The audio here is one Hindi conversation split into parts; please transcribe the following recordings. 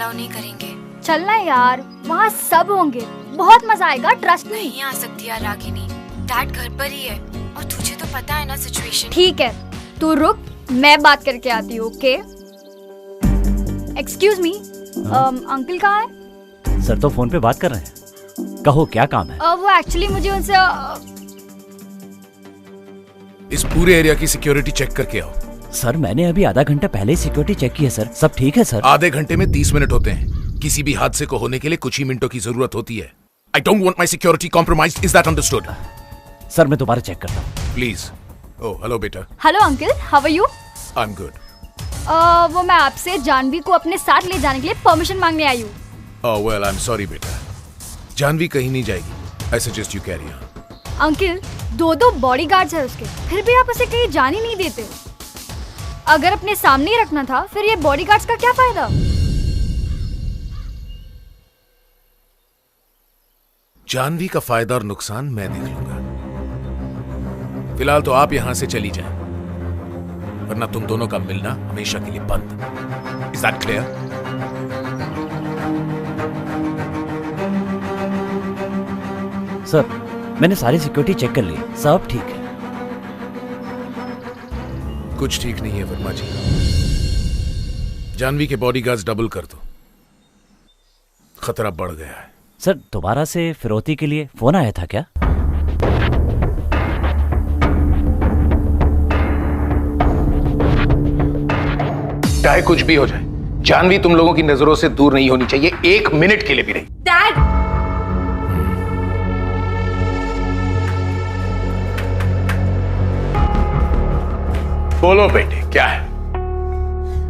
अलाउ नहीं करेंगे। चलना यार, वहाँ सब होंगे, बहुत मजा आएगा, ट्रस्ट मी। नहीं आ सकती यार रागिनी, डैड घर पर ही है और तुझे तो पता है ना सिचुएशन। ठीक है, तू रुक, मैं बात करके आती हूँ। ओके? एक्सक्यूज मी, अंकल कहाँ है? सर तो फोन पे बात कर रहे हैं। कहो क्या काम है? वो एक्चुअली मुझे उनसे इस पूरे एरिया की सिक्योरिटी चेक करके आओ। सर मैंने अभी आधा घंटा पहले ही सिक्योरिटी चेक की है सर, सब ठीक है सर। आधे घंटे में 30 मिनट होते हैं। किसी भी हादसे को होने के लिए कुछ ही मिनटों की जरूरत होती है। I don't want my security compromised. Is that understood? Sir मैं दोबारा चेक करता हूँ। Please. Oh, hello बेटा। Hello uncle, how are you? I'm good. वो मैं आपसे जानवी को अपने साथ ले जाने के लिए परमिशन मांगने आई हूँ। Oh well, I'm sorry बेटा। जानवी कहीं नहीं जाएगी। I suggest you carry on. Uncle, 2 bodyguards हैं उसके, फिर भी आप उसे कहीं जाने नहीं देते। अगर अपने सामने ही रखना था, फिर ये बॉडीगार्ड्स का क्या फायदा? जानवी का फायदा और नुकसान मैं देख लूंगा। फिलहाल तो आप यहां से चली जाए, वरना तुम दोनों का मिलना हमेशा के लिए बंद। Is that clear? सर मैंने सारी सिक्योरिटी चेक कर ली, सब ठीक है। कुछ ठीक नहीं है वर्मा जी। जानवी के बॉडीगार्ड्स डबल कर दो, खतरा बढ़ गया है। सर दोबारा से फिरौती के लिए फोन आया था क्या? चाहे कुछ भी हो जाए, जानवी तुम लोगों की नजरों से दूर नहीं होनी चाहिए, 1 मिनट के लिए भी नहीं। डैड, बोलो बेटे, क्या है?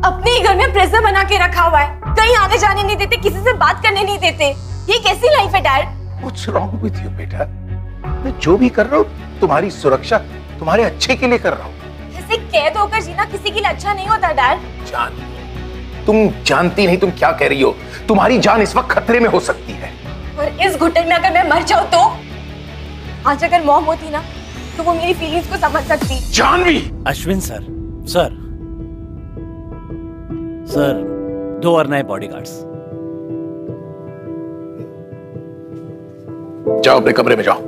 अपने ही घर में प्रेजर बना के रखा हुआ है, कहीं आने जाने नहीं देते, किसी से बात करने नहीं देते। ये कैसी लाइफ है dad? What's wrong with you बेटा? मैं जो भी कर रहा हूँ तुम्हारी सुरक्षा, तुम्हारे अच्छे के लिए कर रहा हूँ। ऐसे कैद होकर जीना किसी के लिए अच्छा नहीं होता डैड। जान, तुम जानती नहीं तुम क्या कह रही हो। तुम्हारी जान इस वक्त खतरे में हो सकती है। और इस घुटन में अगर मैं मर जाऊँ तो? आज अगर मॉम होती ना, तो वो मेरी फीलिंग्स को समझ सकती। जानवी! अश्विन सर, सर 2 और नए बॉडीगार्ड्स। जाओ अपने कमरे में जाओ।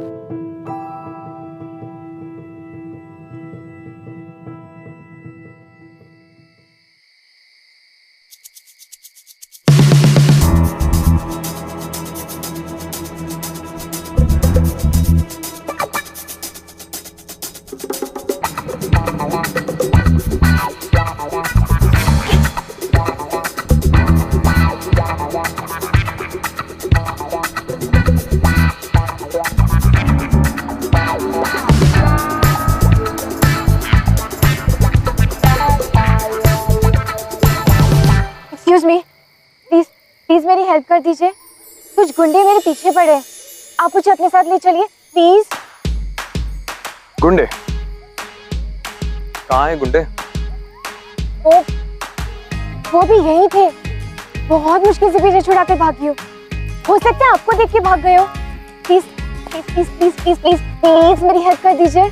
प्लीज मेरी हेल्प कर दीजिए, कुछ गुंडे मेरे पीछे पड़े हैं, आप मुझे अपने साथ ले चलिए प्लीज। गुंडे? कहाँ हैं गुंडे? वो भी यही थे, बहुत मुश्किल से पीछे छुड़ा के भागी हो सकता है आपको देख के भाग गए हो। Please please please please please please please मेरी हेल्प कर दीजिए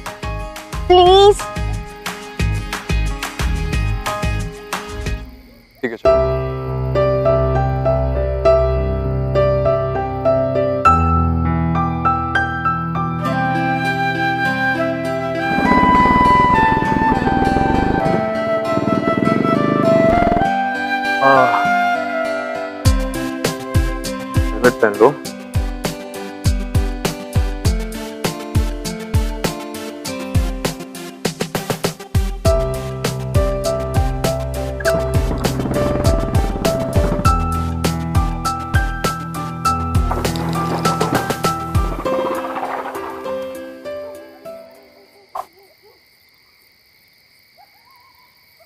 प्लीज। ठीक है चलो। हेलमेट पहन लो।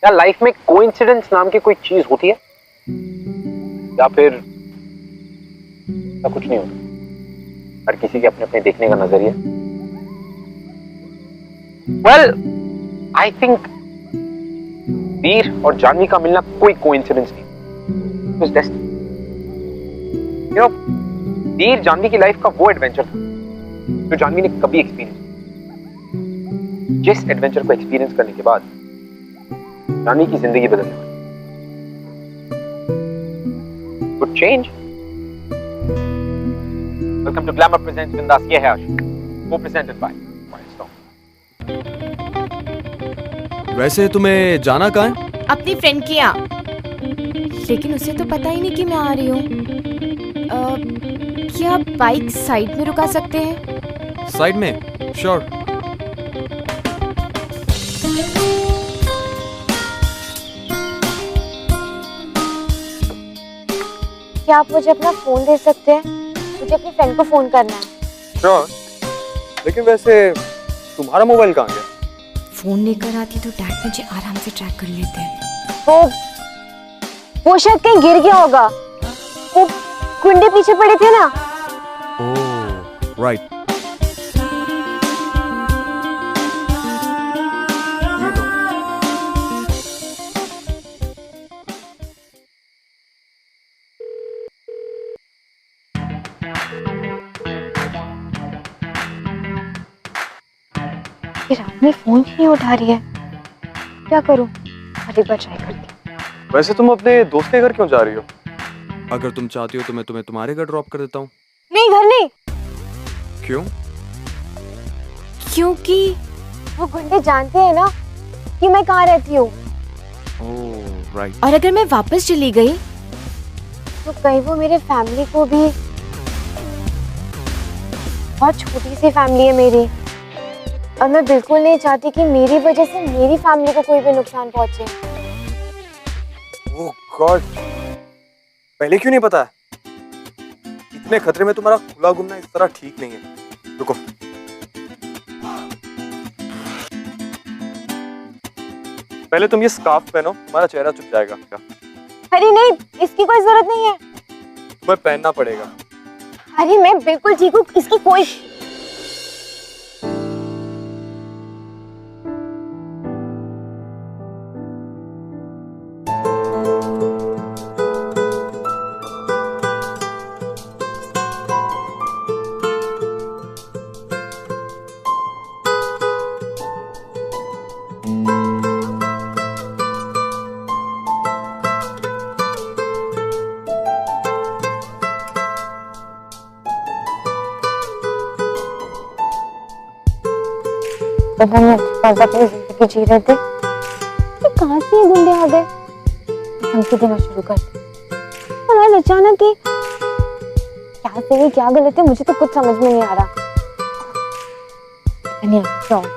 क्या लाइफ में कोइंसिडेंस नाम की कोई चीज होती है या फिर ऐसा कुछ नहीं होता? हर किसी के अपने अपने देखने का नजरिया। वेल आई थिंक वीर और जानवी का मिलना कोई कोइंसिडेंस नहीं, it was destiny. You know, Veer Jhanvi की लाइफ का वो एडवेंचर था जो जानवी ने कभी एक्सपीरियंस किया। जिस एडवेंचर को एक्सपीरियंस करने के बाद जानवी की जिंदगी बदल गई। Good Change. Welcome to Glamour Presents Bindas. ये है आशिक, co-presented by Milestone. वैसे तुम्हें जाना कहाँ है? अपनी फ्रेंड के यहाँ, लेकिन उसे तो पता ही नहीं कि मैं आ रही हूँ। क्या बाइक साइड में रुका सकते हैं? साइड में? श्योर। क्या आप मुझे अपना फोन दे सकते हैं? मुझे अपनी फ्रेंड को फोन करना है। श्योर। लेकिन वैसे तुम्हारा मोबाइल कहाँ गया? फोन लेकर आती तो डैड मुझे आराम से ट्रैक कर लेते हैं। वो शायद कहीं गिर गया होगा। वो गुंडे पीछे पड़े थे ना। ओह, राइट। ये रात में फोन ही नहीं उठा रही है, क्या करूं? एक बार ट्राई करती हूँ। वैसे तुम अपने दोस्त के घर क्यों जा रही हो? अगर तुम चाहती हो तो मैं तुम्हें तुम्हारे घर ड्रॉप कर देता हूँ। नहीं, घर नहीं। क्यों? क्योंकि वो गुंडे जानते हैं ना कि मैं कहाँ रहती हूँ। ओह, राइट। और अगर मैं वापस चली गई तो कहीं वो मेरे फैमिली को भी, बहुत छोटी सी फैमिली है मेरी, और मैं बिल्कुल नहीं चाहती कि मेरी वजह से मेरी फैमिली को कोई भी नुकसान पहुंचे। ओह गॉड, पहले क्यों नहीं पता? इतने खतरे में तुम्हारा खुला घूमना इस तरह ठीक नहीं है। रुको, पहले तुम ये स्कार्फ पहनो, तुम्हारा चेहरा छुप जाएगा। अरे नहीं, इसकी कोई जरूरत नहीं है। तुम्हें पहनना पड़ेगा। अरे मैं बिल्कुल ठीक हूँ, इसकी कोई। तो हम अपनी जिंदगी जी रहे थे, तो कहाँ से ये गुंडे आ गए? धमकी देना शुरू कर दी। और आज अचानक ही क्या सही क्या गलत है, मुझे तो कुछ समझ में नहीं आ रहा। नहीं, क्या होगा?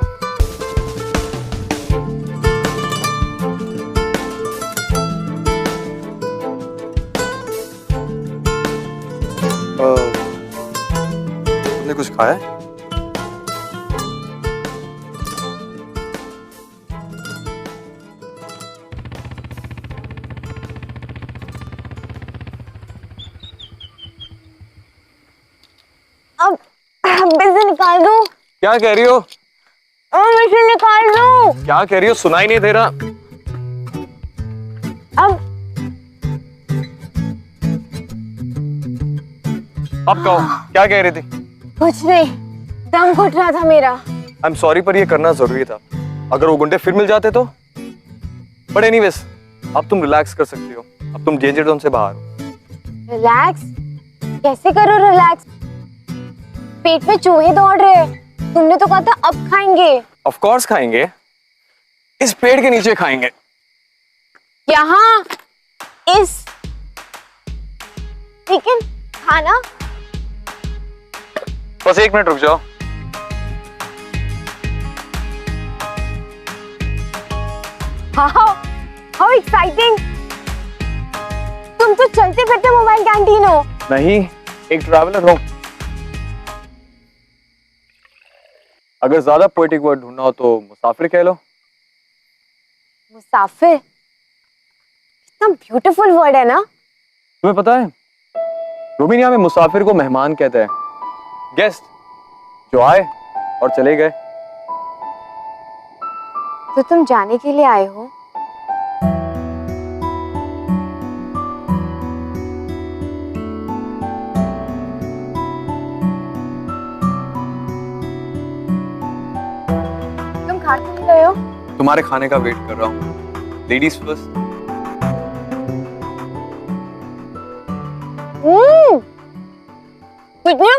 तुमने कुछ खाया है? अब इसे निकाल दो। क्या कह रही हो? अब इसे निकाल दो। क्या कह रही हो? सुनाई नहीं दे रहा। अब कहो, क्या कह रही थी? कुछ नहीं, दम घुट रहा था मेरा। आई एम सॉरी, पर ये करना जरूरी था। अगर वो गुंडे फिर मिल जाते तो। बट एनीवेज, अब तुम रिलैक्स कर सकती हो। अब तुम डेंजर जोन से बाहर हो। रिलैक्स? कैसे करो रिलैक्स? पेट में चूहे दौड़ रहे हैं। तुमने तो कहा था अब खाएंगे। ऑफ कोर्स खाएंगे, इस पेड़ के नीचे खाएंगे। यहाँ इस, लेकिन खाना? बस 1 मिनट रुक जाओ। How exciting! तुम तो चलते फिरते मोबाइल कैंटीन हो। नहीं, एक ट्रैवलर हूं। अगर ज्यादा पोएटिक वर्ड ढूंढना हो तो मुसाफिर कह लो। मुसाफिर? कितना ब्यूटीफुल वर्ड है ना। तुम्हें पता है, रोमानिया में मुसाफिर को मेहमान कहते हैं, गेस्ट जो आए और चले गए। तो तुम जाने के लिए आए हो? तुम खा क्यों नहीं रहे हो? तुम्हारे खाने का वेट कर रहा हूँ। Ladies first. कितने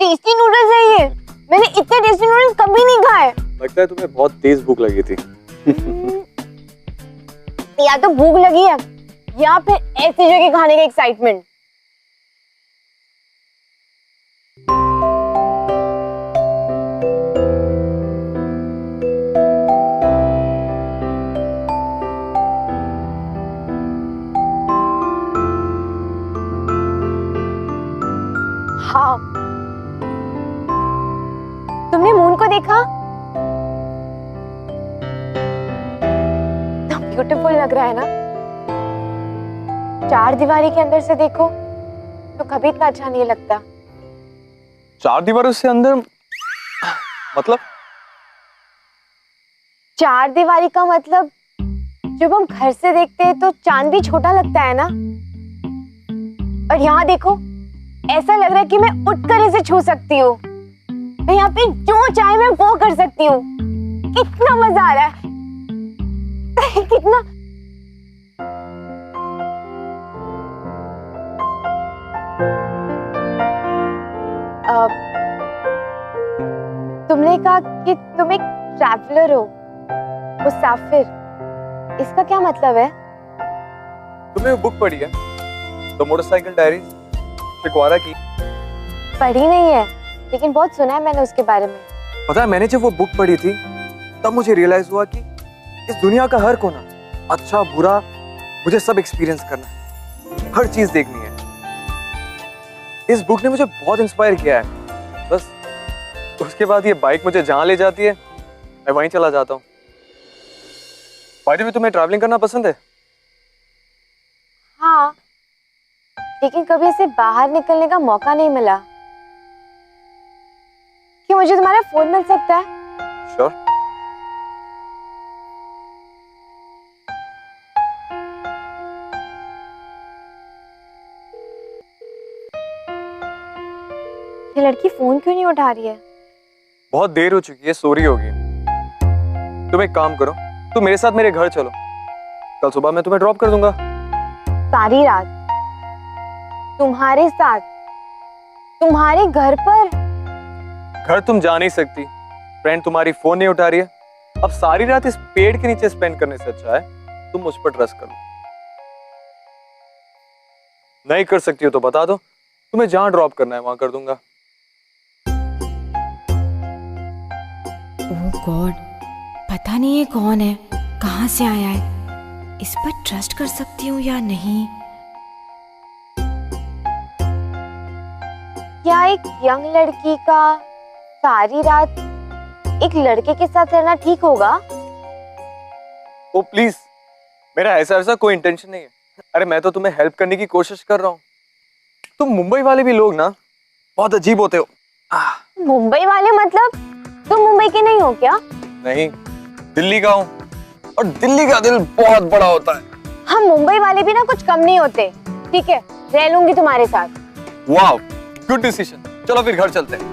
टेस्टी नूडल्स है ये। मैंने इतने टेस्टी नूडल्स कभी नहीं खाए। लगता है तुम्हें बहुत तेज भूख लगी थी। या तो भूख लगी है या फिर ऐसी जगह खाने का एक्साइटमेंट। हाँ, तुमने मून को देखा? ब्यूटीफुल लग रहा है ना? चार दीवारी के अंदर से देखो तो कभी इतना अच्छा नहीं लगता। चार दीवारों से अंदर मतलब? चार दीवारी का मतलब जब हम घर से देखते हैं तो चांद भी छोटा लगता है ना। और यहाँ देखो, ऐसा लग रहा है कि मैं उठकर इसे छू सकती हूँ। मैं यहाँ पे जो चाहे मैं वो कर सकती हूँ। कितना मजा आ रहा है। कितना तुमने कहा कि तुम एक ट्रैवलर हो, मुसाफिर। इसका क्या मतलब है? तुमने वो बुक पढ़ी है, द मोटरसाइकिल डायरीज, पिक्वारा की? पढ़ी नहीं है, लेकिन बहुत सुना है मैंने उसके बारे में। पता है, मैंने जब वो बुक पढ़ी थी तब मुझे रियलाइज हुआ कि इस दुनिया का हर कोना, अच्छा बुरा, मुझे सब एक्सपीरियंस करना है, हर चीज देखनी है। इस बुक ने मुझे बहुत इंस्पायर किया है। बस उसके बाद ये बाइक मुझे जहां ले जाती है मैं वहीं चला जाता हूँ। बाय द वे, तुम्हें ट्रैवलिंग करना पसंद है? हाँ, लेकिन कभी ऐसे बाहर निकलने का मौका नहीं मिला। कि मुझे तुम्हारा फोन मिल सकता है? श्योर। ये लड़की फोन क्यों नहीं उठा रही है? बहुत देर हो चुकी है, सो रही होगी। तुम एक काम करो, तुम मेरे साथ मेरे घर चलो, कल सुबह मैं तुम्हें ड्रॉप कर दूंगा। सारी रात तुम्हारे साथ, तुम्हारे घर पर? घर तुम जा नहीं सकती, फ्रेंड तुम्हारी फोन नहीं उठा रही है। अब सारी रात इस पेड़ के नीचे स्पेंड करने से अच्छा है तुम मुझ पर ट्रस्ट करो। नहीं कर सकती हो तो बता दो, तुम्हें जहां ड्रॉप करना है वहां कर दूंगा। ओह गॉड, पता नहीं ये कौन है, कहां से आया है, इस पर ट्रस्ट कर सकती हूँ या नहीं। क्या एक यंग लड़की का सारी रात एक लड़के के साथ रहना ठीक होगा? ओ प्लीज, मेरा ऐसा कोई इंटेंशन नहीं है। अरे मैं तो तुम्हें हेल्प करने की कोशिश कर रहा हूँ। तुम मुंबई वाले भी लोग ना बहुत अजीब होते हो। मुंबई वाले मतलब तुम मुंबई के नहीं हो क्या? नहीं, दिल्ली का हूँ, और दिल्ली का दिल बहुत बड़ा होता है। हम मुंबई वाले भी ना कुछ कम नहीं होते। ठीक है, रह लूंगी तुम्हारे साथ। Wow, good decision. चलो फिर घर चलते हैं।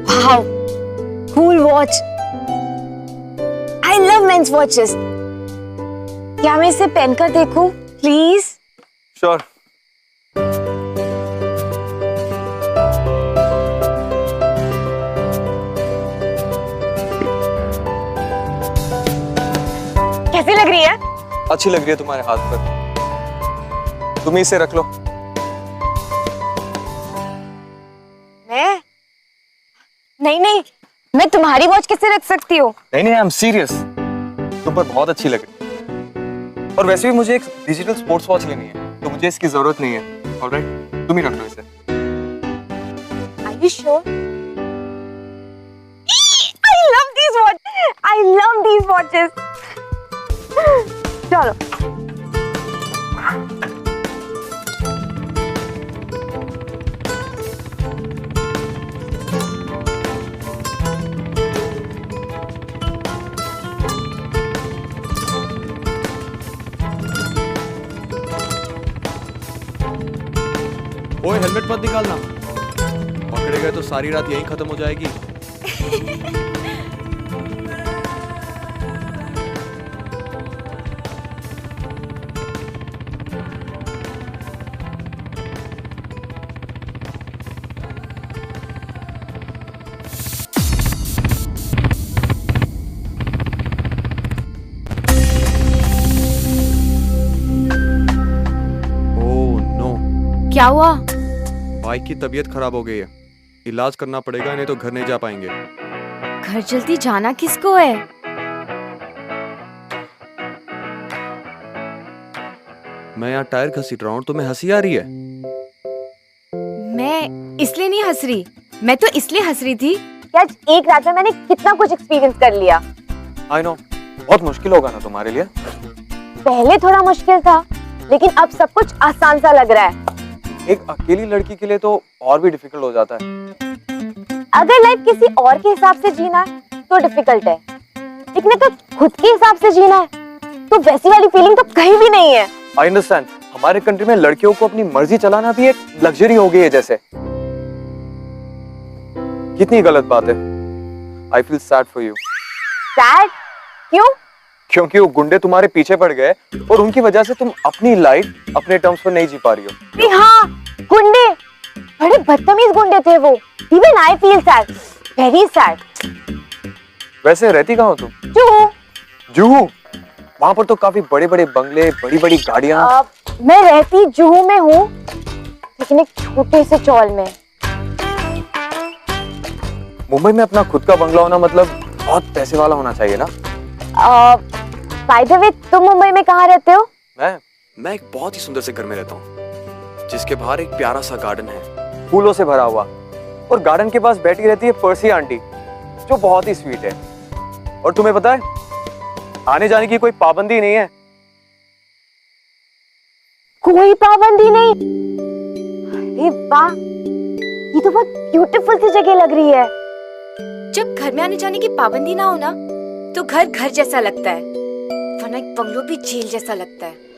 Wow, cool watch. I love men's watches. क्या मैं इसे पहनकर देखूं प्लीज? श्योर। कैसी लग रही है? अच्छी लग रही है तुम्हारे हाथ पर। तुम इसे रख लो। मैं? नहीं, मैं तुम्हारी वॉच कैसे रख सकती हूँ? नहीं, आई एम सीरियस। तुम पर बहुत अच्छी लग रही है। और वैसे भी मुझे एक डिजिटल स्पोर्ट्स वॉच लेनी है, तो मुझे इसकी जरूरत नहीं है। ऑलराइट, तुम ही रख लो इसे। Are you sure? I love these watches. I love these watches. चलो। ओए, हेलमेट मत निकालना, पकड़े गए तो सारी रात यहीं खत्म हो जाएगी। क्या हुआ? भाई की तबीयत खराब हो गई है, इलाज करना पड़ेगा, नहीं तो घर नहीं जा पाएंगे। घर जल्दी जाना किसको है? मैं यहाँ टायर घसीट रहा हूँ, तुम्हें हंसी आ रही है? मैं इसलिए नहीं हंस रही, मैं तो इसलिए हंस रही थी कि आज एक रात में मैंने कितना कुछ एक्सपीरियंस कर लिया। आई नो, बहुत मुश्किल होगा ना तुम्हारे लिए। पहले थोड़ा मुश्किल था, लेकिन अब सब कुछ आसान सा लग रहा है। एक अकेली लड़की के लिए तो और भी डिफिकल्ट हो जाता है। अगर लाइफ किसी और के हिसाब से जीना है तो डिफिकल्ट है, लेकिन अगर खुद के हिसाब से जीना है तो वैसी वाली फीलिंग तो कहीं भी नहीं है। आई अंडरस्टैंड, हमारे कंट्री में लड़कियों को अपनी मर्जी चलाना भी एक लग्जरी हो गई है जैसे। कितनी गलत बात है। I feel sad for you. Sad? क्यों? क्योंकि वो गुंडे तुम्हारे पीछे पड़ गए और उनकी वजह से तुम अपनी लाइफ अपने टर्म्स पर नहीं जी पा रही हो। हाँ, गुंडे, बड़े बदतमीज गुंडे थे वो। Even I feel sad, very sad। वैसे रहती कहाँ हो तुम? जुहू। जुहू? वहाँ पर तो काफी बड़े बड़े बंगले, बड़ी बड़ी गाड़ियाँ। मैं रहती जुहू में हूँ, लेकिन एक छोटे से चौल में। मुंबई में अपना खुद का बंगला होना मतलब बहुत पैसे वाला होना चाहिए ना? बाय द वे, तुम मुंबई में कहाँ रहते हो? मैं एक बहुत ही सुंदर से घर में रहता हूँ, जिसके बाहर एक प्यारा सा गार्डन है, फूलों से भरा हुआ। और गार्डन के पास बैठी रहती है पर्सी आंटी, जो बहुत ही स्वीट है। और तुम्हें पता है, आने जाने की कोई पाबंदी नहीं है। कोई पाबंदी नहीं? अरे वाह, ये तो बहुत ब्यूटीफुल सी जगह लग रही है। जब घर में आने जाने की पाबंदी ना हो ना, तो घर घर जैसा लगता है, वरना एक बंगलो भी जेल जैसा लगता है।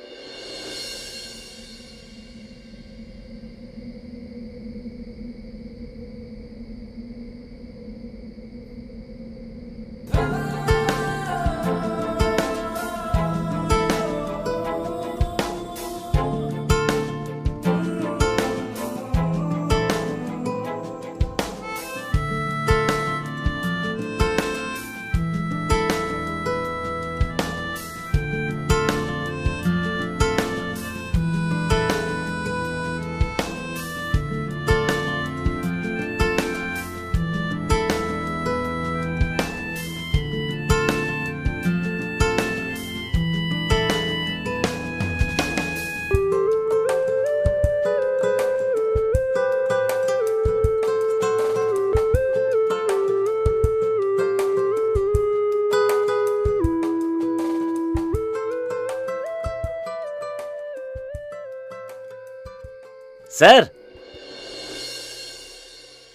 सर,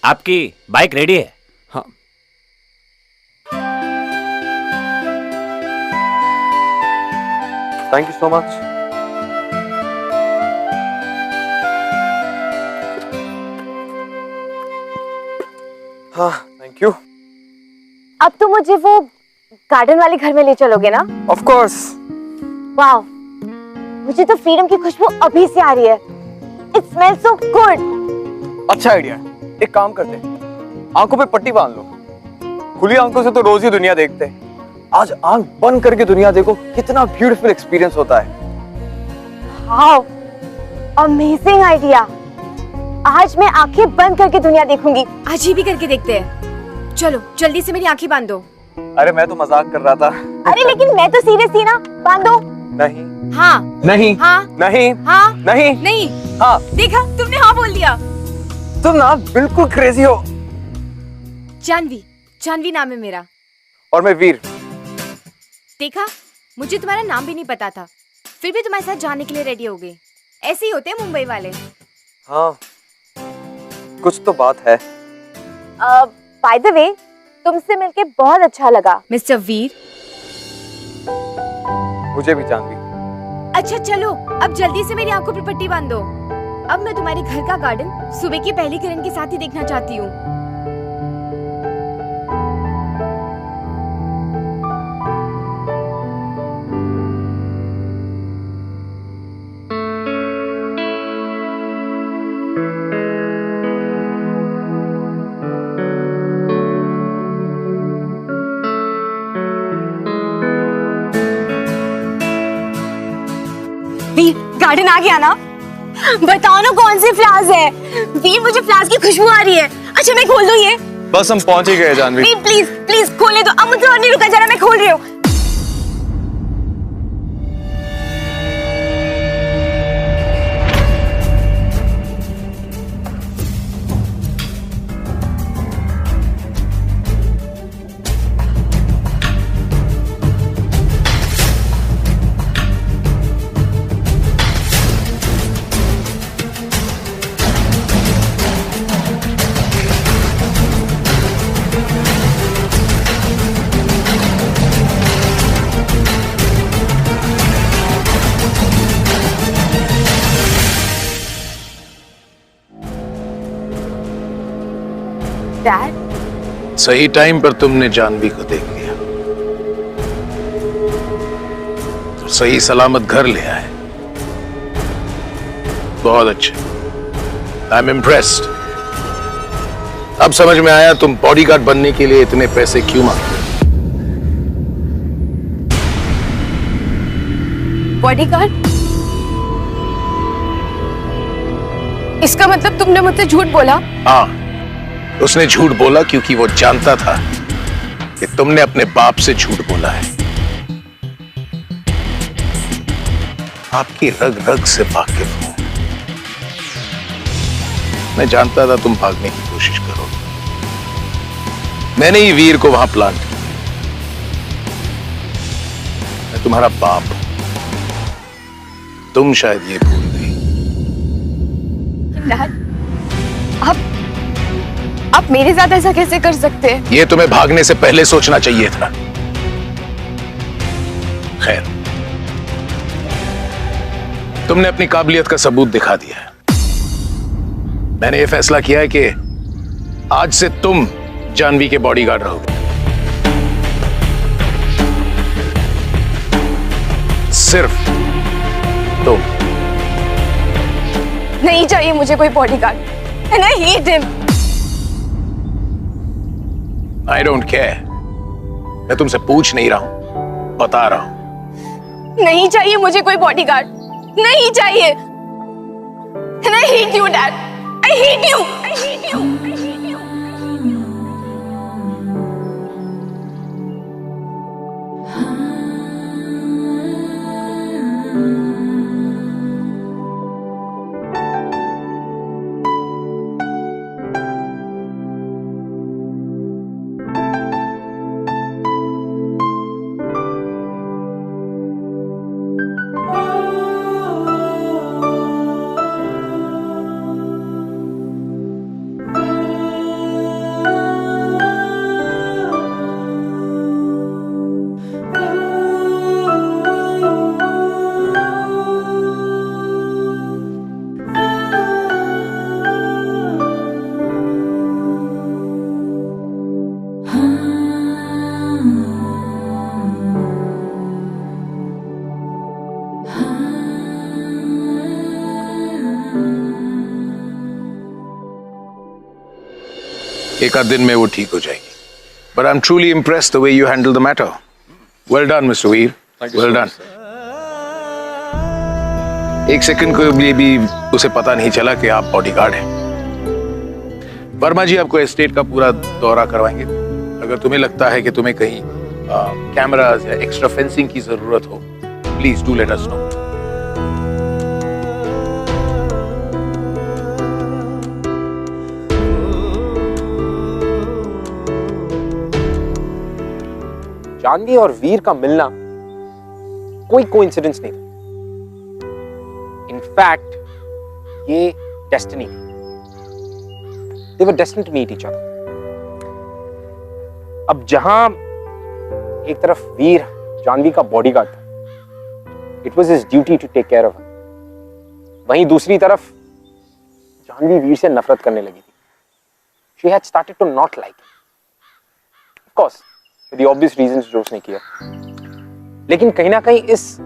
आपकी बाइक रेडी है? हाँ। Thank you so much. हाँ, थैंक यू। अब तो मुझे वो गार्डन वाले घर में ले चलोगे ना? Of course. वाह, मुझे तो फ्रीडम की खुशबू अभी से आ रही है। It smells so good। अच्छा आइडिया है। एक काम करते हैं, आंखों पे पट्टी बांध लो। खुली आंखों से तो रोज ही दुनिया देखते हैं, आज आंख बंद करके दुनिया देखो, कितना ब्यूटीफुल एक्सपीरियंस होता है। Wow, amazing idea। आज मैं आंखें बंद करके दुनिया देखूंगी। आज ही भी करके देखते हैं। चलो जल्दी से मेरी आंखें बांध दो। अरे मैं तो मजाक कर रहा था। अरे लेकिन मैं तो सीरियस थी ना। बांधो। नहीं। हाँ नहीं। हाँ नहीं। हाँ नहीं। नहीं। हाँ। देखा, तुमने हाँ बोल दिया। तुम ना बिल्कुल क्रेजी हो। जानवी, जानवी नाम है मेरा। और मैं वीर। देखा, मुझे तुम्हारा नाम भी नहीं पता था, फिर भी तुम्हारे साथ जाने के लिए रेडी हो गई। ऐसे ही होते हैं मुंबई वाले। हाँ, कुछ तो बात है। बाय द वे, तुमसे मिलके बहुत अच्छा लगा मिस्टर वीर। मुझे भी जानवी। अच्छा चलो, अब जल्दी से मेरी आंखों पर पट्टी बांध दो। अब मैं तुम्हारे घर का गार्डन सुबह की पहली किरण के साथ ही देखना चाहती हूँ। गार्डन आ गया ना? बताओ ना कौन सी फ्लावर्स है। वीर मुझे फ्लावर्स की खुशबू आ रही है। अच्छा मैं खोल दूं ये? बस हम पहुंच ही गए जानवी। वीर प्लीज प्लीज खोले दो। अब मुझे और नहीं रुका, जरा मैं खोल रही हूँ। डैड, सही टाइम पर तुमने जानवी को देख लिया तो सही सलामत घर ले आए। बहुत अच्छे, आई एम इम्प्रेस्ड। अब समझ में आया तुम बॉडीगार्ड बनने के लिए इतने पैसे क्यों मांगते हो। बॉडीगार्ड? इसका मतलब तुमने मुझसे झूठ बोला? हाँ, उसने झूठ बोला क्योंकि वो जानता था कि तुमने अपने बाप से झूठ बोला है। आपकी रग रग से वाकिफ हूं। मैं जानता था तुम भागने की कोशिश करोगे। मैंने ही वीर को वहां प्लांट किया। मैं तुम्हारा बाप हूं। तुम शायद ये भूल गई। डैड, आप मेरे साथ ऐसा कैसे कर सकते हैं? ये तुम्हें भागने से पहले सोचना चाहिए था। खैर, तुमने अपनी काबिलियत का सबूत दिखा दिया है। मैंने ये फैसला किया है कि आज से तुम जानवी के बॉडीगार्ड रहोगे। सिर्फ तुम। नहीं चाहिए मुझे कोई bodyguard. And I hate him. I don't care. मैं तुमसे पूछ नहीं रहा हूं, बता रहा हूं। नहीं चाहिए मुझे कोई बॉडीगार्ड, नहीं चाहिए। And I hate you, Dad. I hate you. I hate you. I hate you. एक आध दिन में वो ठीक हो जाएगी। But I'm truly impressed the way you handle the matter. Well done, Mr. Veer. Well done. एक सेकंड को भी उसे पता नहीं चला कि आप बॉडीगार्ड हैं। वर्मा जी आपको एस्टेट का पूरा दौरा करवाएंगे। अगर तुम्हें लगता है कि तुम्हें कहीं कैमरास या एक्स्ट्रा फेंसिंग की जरूरत हो, please do let us know. Jhanvi और वीर का मिलना कोई कोइंसिडेंस नहीं था। इनफैक्ट ये डेस्टिनी थी। They were destined to meet each other. अब जहां एक तरफ वीर जानवी का बॉडीगार्ड था, it was his duty to take care of her, वहीं दूसरी तरफ जानवी वीर से नफरत करने लगी थी। She had started to not like him. Of course, for the obvious reasons जो उसने किया। लेकिन कहीं ना कहीं इस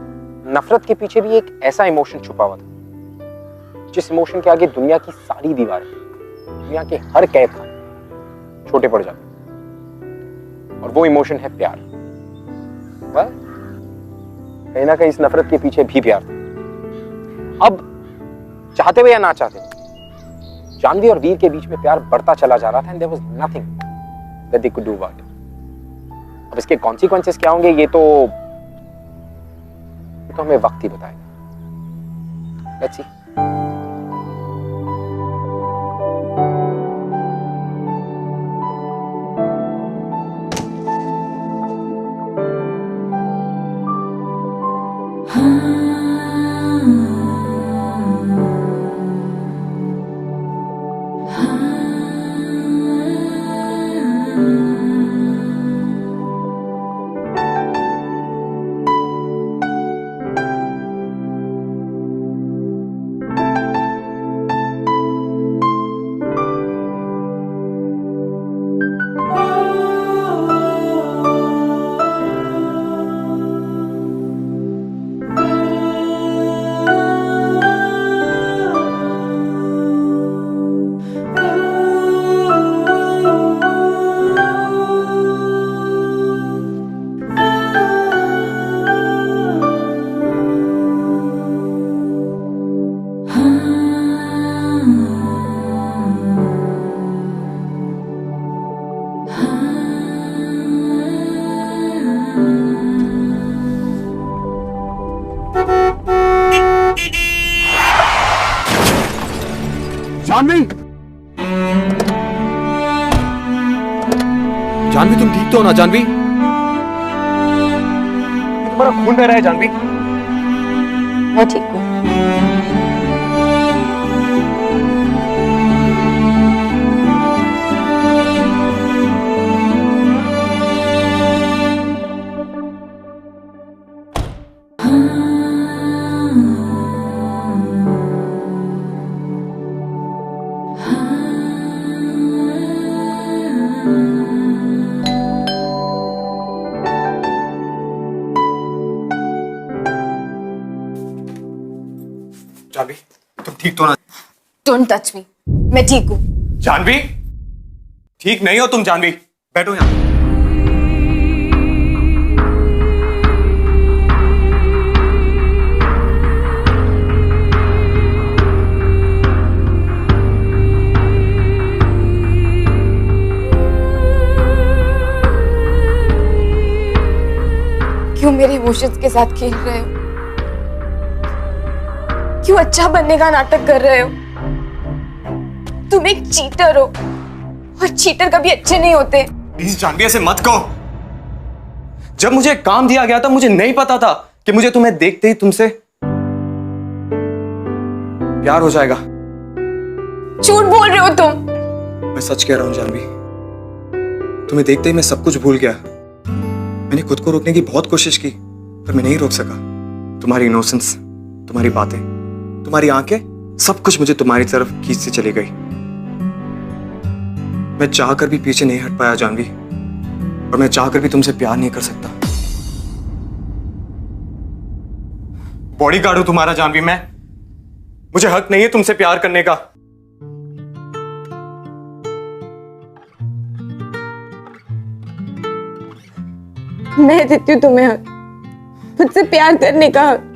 नफरत के पीछे भी एक ऐसा इमोशन छुपा हुआ था, जिस इमोशन के आगे दुनिया की सारी दीवारें, दुनिया के हर कैद खाने छोटे पड़ जाते, और वो इमोशन है प्यार। कहीं ना कहीं इस नफरत के पीछे भी प्यार था। अब चाहते हुए या ना चाहते हुए, जानवी और वीर के बीच में प्यार बढ़ता चला जा रहा था, and there was nothing that they could do about it. अब इसके कॉन्सिक्वेंसेस क्या होंगे ये तो हमें वक्त ही बताएगा। Let's see. जानवी, जानवी तुम ठीक तो हो ना? जानवी, ये तुम्हारा खून बह रहा है। जानवी, मैं ठीक हूँ। जानवी तुम ठीक तो ना? डोंट टच मी, मैं ठीक हूँ। जानवी, ठीक नहीं हो तुम। जानवी, बैठो यहाँ। क्यों मेरे इमोशंस के साथ खेल रहे हो? क्यों अच्छा बनने का नाटक कर रहे हो? तुम एक चीटर हो और चीटर कभी अच्छे नहीं होते। प्लीज जानवी ऐसे मत कहो। जब मुझे काम दिया गया था मुझे नहीं पता था कि मुझे तुम्हें देखते ही तुमसे प्यार हो जाएगा। झूठ बोल रहे हो तुम। मैं सच कह रहा हूं जानवी, तुम्हें देखते ही मैं सब कुछ भूल गया। मैंने खुद को रोकने की बहुत कोशिश की पर मैं नहीं रोक सका। तुम्हारी इनोसेंस, तुम्हारी बातें, तुम्हारी आंखें, सब कुछ मुझे तुम्हारी तरफ खींचती चली गई। मैं चाहकर भी पीछे नहीं हट पाया जानवी, और मैं चाहकर भी तुमसे प्यार नहीं कर सकता। बॉडीगार्ड हूं तुम्हारा जानवी मैं। मुझे हक नहीं है तुमसे प्यार करने का। मैं देती हूँ तुम्हें हक, मुझसे प्यार करने का हक।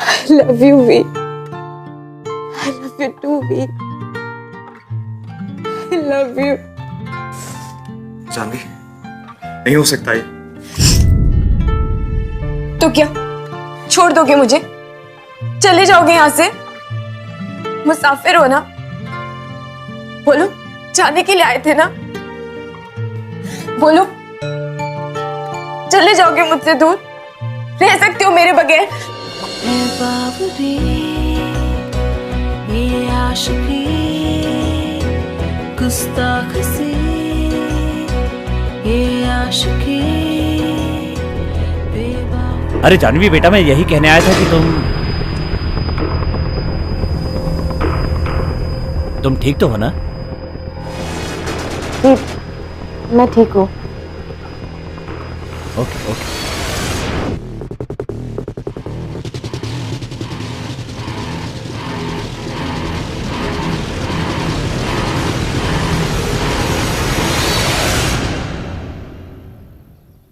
I love you, V. I love you too, V. I love you। Jhanvi, नहीं हो सकता ये। तो क्या छोड़ दोगे मुझे? चले जाओगे यहाँ से? मुसाफिर हो ना? बोलो, जाने के लिए आए थे ना? बोलो, चले जाओगे मुझसे दूर? रह सकते हो मेरे बगैर? बाबरी ये आशिकी गुस्ताख सी ये आशिकी। अरे जानवी बेटा, मैं यही कहने आया था कि तुम ठीक तो हो ना? मैं ठीक हूँ। Okay okay.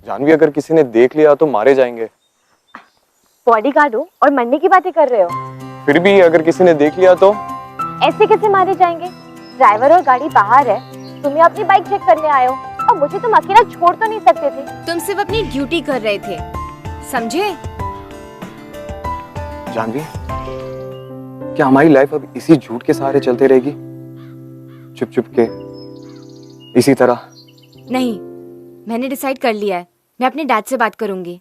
जानवी, अगर किसी ने देख लिया तो मारे जाएंगे। बॉडीगार्ड हो और मरने की बातें कर रहे हो? फिर भी अगर किसी ने देख लिया तो? ऐसे कैसे मारे जाएंगे? ड्राइवर और गाड़ी बाहर है, तुम्हें अपनी बाइक चेक करने आए हो और मुझे तुम अकेला छोड़ तो नहीं सकते थे। तुम सिर्फ अपनी ड्यूटी कर रहे थे, समझे? जानवी, क्या हमारी लाइफ अब इसी झूठ के सहारे चलते रहेगी? चुप चुप के इसी तरह? नहीं, मैंने डिसाइड कर लिया है, मैं अपने डैड से बात करूंगी।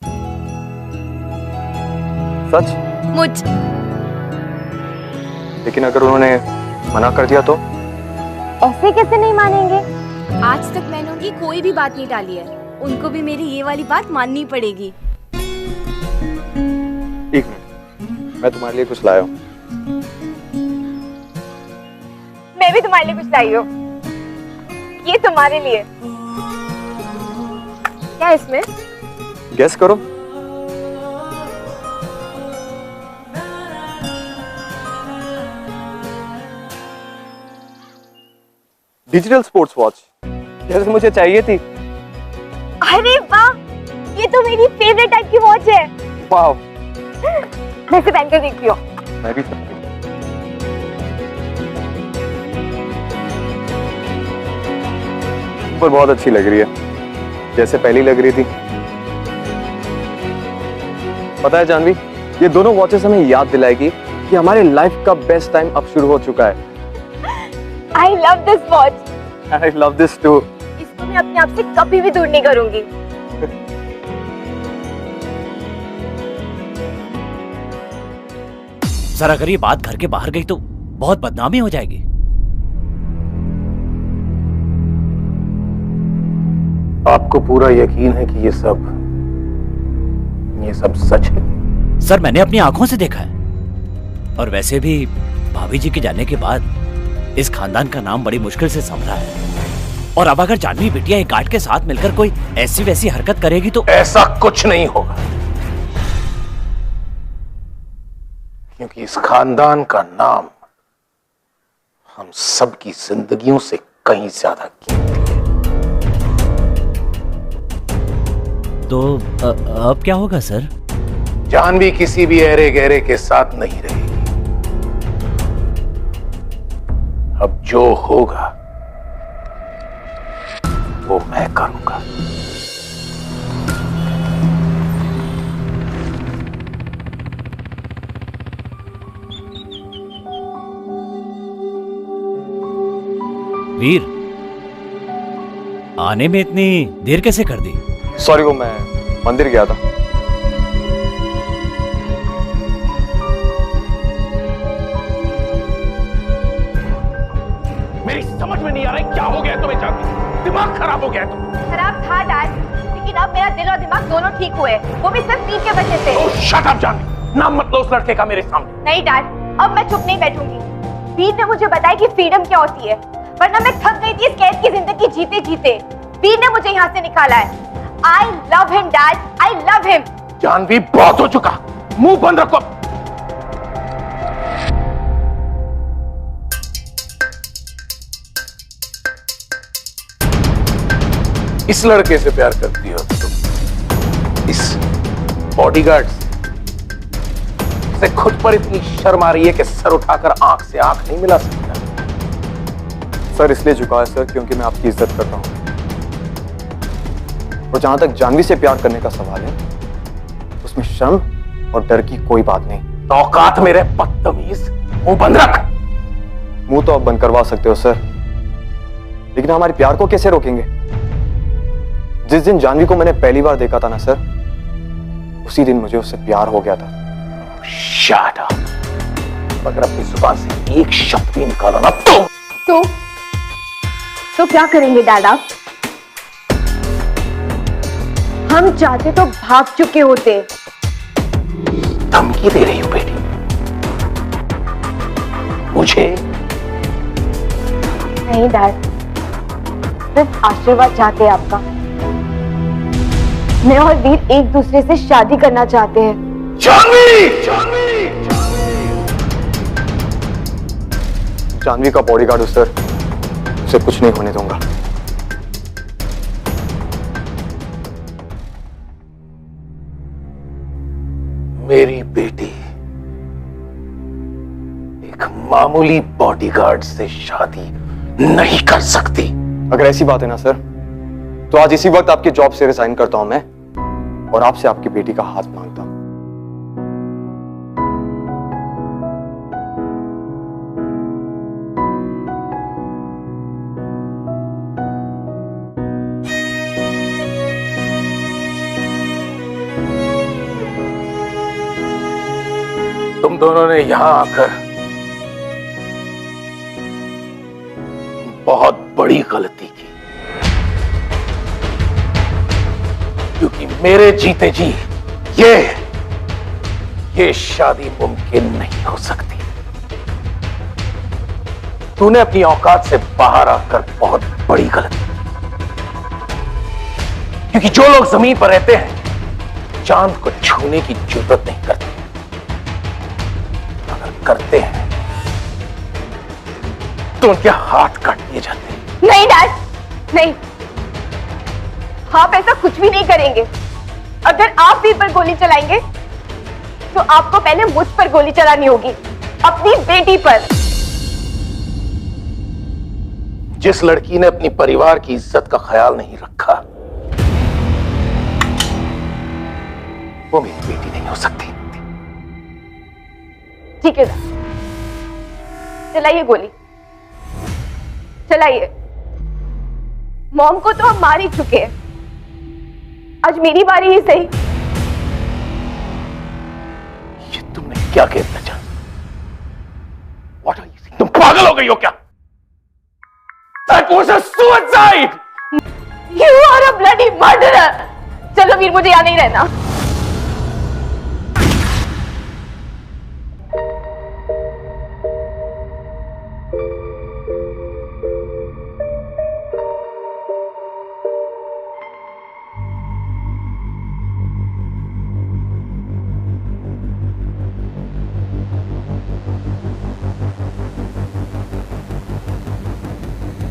सच? मुझ लेकिन अगर उन्होंने मना कर दिया तो? ऐसे कैसे नहीं मानेंगे? आज तक मैंने उनकी कोई भी बात नहीं टाली है, उनको भी मेरी ये वाली बात माननी पड़ेगी। एक मिनट, मैं तुम्हारे लिए कुछ लाया हूँ। मैं भी तुम्हारे लिए कुछ लाई हूँ। ये तुम्हारे लिए। क्या है इसमें? गेस करो। डिजिटल स्पोर्ट्स वॉच, जैसे मुझे चाहिए थी। अरे वाह, ये तो मेरी फेवरेट टाइप की वॉच है। वाह, मैं इसे पहन कर देखती हूँ। मैं भी पर बहुत अच्छी लग रही है, जैसे पहली लग रही थी। पता है जानवी, ये दोनों वॉचेस हमें याद दिलाएगी कि हमारे लाइफ का बेस्ट टाइम अब शुरू हो चुका है। I love this watch. I love this too. इसको मैं अपने आप से कभी भी दूर नहीं करूंगी। सर अगर ये बात घर के बाहर गई तो बहुत बदनामी हो जाएगी। आपको पूरा यकीन है कि ये सब सच है? सर मैंने अपनी आंखों से देखा है, और वैसे भी भाभी जी के जाने के बाद इस खानदान का नाम बड़ी मुश्किल से संभला है। और अब अगर जानवी बिटिया एक गार्ड के साथ मिलकर कोई ऐसी वैसी हरकत करेगी तो ऐसा कुछ नहीं होगा, क्योंकि इस खानदान का नाम हम सब की जिंदगियों से कहीं ज्यादा कीमती है। तो अब क्या होगा सर? जानवी किसी भी ऐरे गहरे के साथ नहीं रहेगी। अब जो होगा वो मैं करूंगा। वीर, आने में इतनी देर कैसे कर दी? सॉरी, वो मैं मंदिर गया था। मेरी समझ में नहीं आ रहा है क्या हो गया तुम्हें जानवी? दिमाग खराब हो गया है तुम्हें? खराब था डैड, लेकिन अब मेरा दिल और दिमाग दोनों ठीक हुए, वो भी सिर्फ पीठ के वजह से। Oh, shut up जानवी, नाम मत लो उस लड़के का मेरे सामने। नहीं डैड, अब मैं चुप नहीं बैठूंगी। वीर ने मुझे बताया कि फ्रीडम क्या होती है, वरना मैं थक गई थी इस कैद की जिंदगी जीते जीते। वीर ने मुझे यहाँ से निकाला है। I love him dad, I love him। Jhanvi बहुत हो चुका, मुंह बंद रखो। इस लड़के से प्यार करती हो तुम? इस बॉडीगार्ड से खुद पर इतनी शर्म आ रही है कि सर उठाकर आंख से आंख नहीं मिला सकता? सर इसलिए झुका है सर क्योंकि मैं आपकी इज्जत करता हूँ। और जहां तक जानवी से प्यार करने का सवाल है, उसमें शर्म और डर की कोई बात नहीं। औकात मेरे बदतमीज, मुंह बंद रख। मुंह तो आप बंद करवा सकते हो सर, लेकिन हमारे प्यार को कैसे रोकेंगे? जिस दिन जानवी को मैंने पहली बार देखा था ना सर, उसी दिन मुझे उससे प्यार हो गया था। Shut up। अगर अपनी जुबान से एक शब्द भी निकाला ना तो क्या करेंगे डैड आप? हम चाहते तो भाग चुके होते। धमकी दे रही हो बेटी मुझे? नहीं डैड, सिर्फ आशीर्वाद चाहते हैं आपका। मैं और वीर एक दूसरे से शादी करना चाहते हैं। जानवी! जानवी का बॉडीगार्ड हूं सर, उसे कुछ नहीं होने दूंगा। मेरी बेटी मामूली बॉडीगार्ड से शादी नहीं कर सकती। अगर ऐसी बात है ना सर, तो आज इसी वक्त आपके जॉब से रिजाइन करता हूं मैं और आपसे आपकी बेटी का हाथ मांगता हूं। तुम दोनों ने यहां आकर बहुत बड़ी गलती की, क्योंकि मेरे जीते जी ये शादी मुमकिन नहीं हो सकती। तूने अपनी औकात से बाहर आकर बहुत बड़ी गलती की, क्योंकि जो लोग जमीन पर रहते हैं चांद को छूने की जरूरत नहीं करते, अगर करते हैं तो उनके हाथ काट दिए जाते हैं। नहीं डैड, नहीं, आप ऐसा कुछ भी नहीं करेंगे। अगर आप वीर पर गोली चलाएंगे तो आपको पहले मुझ पर गोली चलानी होगी, अपनी बेटी पर। जिस लड़की ने अपनी परिवार की इज्जत का ख्याल नहीं रखा, वो मेरी बेटी नहीं हो सकती। ठीक है, चलाइए गोली, चलाइए। मॉम को तो हम मार ही चुके हैं, आज मेरी बारी ही सही। ये तुमने क्या कहना चाहा? What are you saying? तुम पागल हो गई हो क्या? That was a suicide! You are a bloody murderer! चलो वीर, मुझे यहाँ नहीं रहना।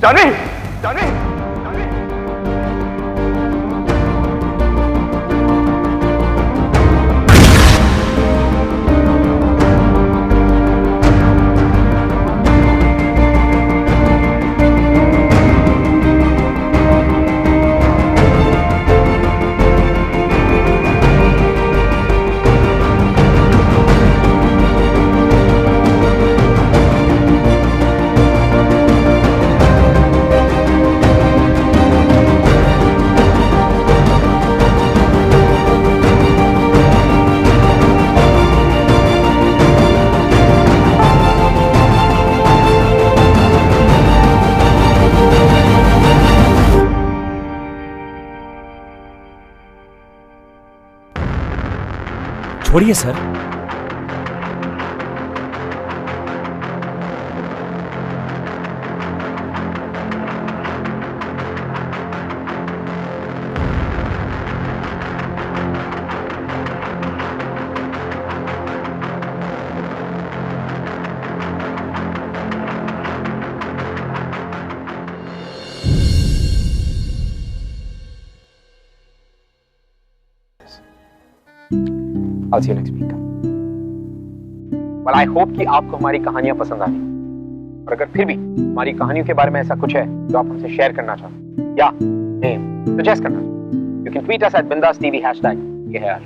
जानी, जानी, जानी। छोड़िए sir. I'll see you next week. Well, I hope कि आपको हमारी कहानियां पसंद आई, और अगर फिर भी हमारी कहानियों के बारे में ऐसा कुछ है जो आप हमसे शेयर करना चाहो या सजेस्ट करना चाहो, you can tweet us at BindasTV #. ये है आज।